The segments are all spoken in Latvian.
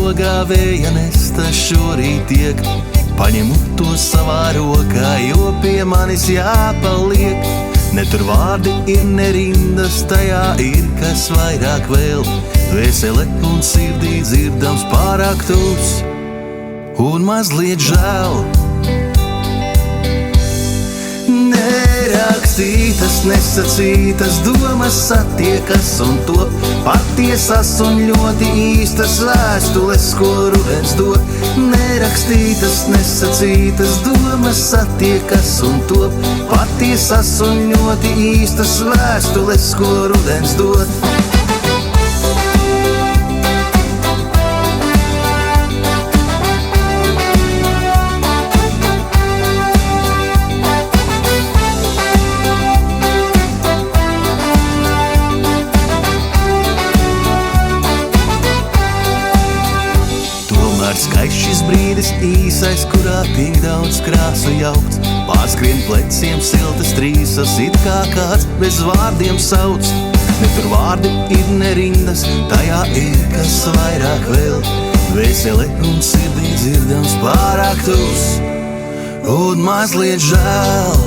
logā vēja nesta šorīt tiek. Paņemu to savā rokā, jo pie manis jāpaliek. Ne tur vārdi ir, ne rindas, tajā ir kas vairāk vēl. Dvēsele un sirdī dzirdams pārāk tūs un mazliet žēl. Nerakstītas, nesacītas domas satiekas un top patiesas un ļoti īstas vēstules, ko rudens dod. Nerakstītas, nesacītas domas satiekas un top patiesas un ļoti īstas vēstules, ko rudens dod. Skaists šis brīdis īsais, kurā tik daudz krāsu jaukts. Pārskrien pleciem siltas trīsas, it kā kāds bez vārdiem sauc. Ne tur vārdi ir, ne rindas, tajā ir kas vairāk vēl. Dvēsele un sirdī dzirdams pārāk tūs un mazliet žēl.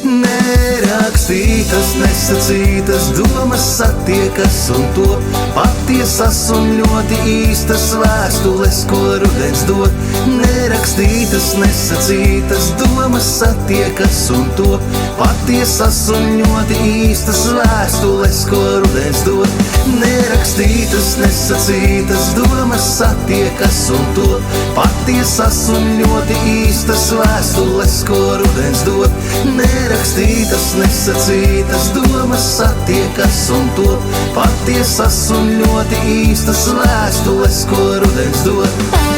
Nerakstītas, nesacītas domas satiekas un top patiesas un ļoti īstas vēstules, ko rudens dod. Nerakstītas, nesacītas domas satiekas un top patiesas un ļoti īstas vēstules, ko rudens dod. Nerakstītas, nesacītas domas satiekas un top patiesas un ļoti īstas vēstules, ko rudens dod. Nerakstītas, nesacītas domas satiekas un top patiesas un ļoti īstas vēstules, ko rudens dod.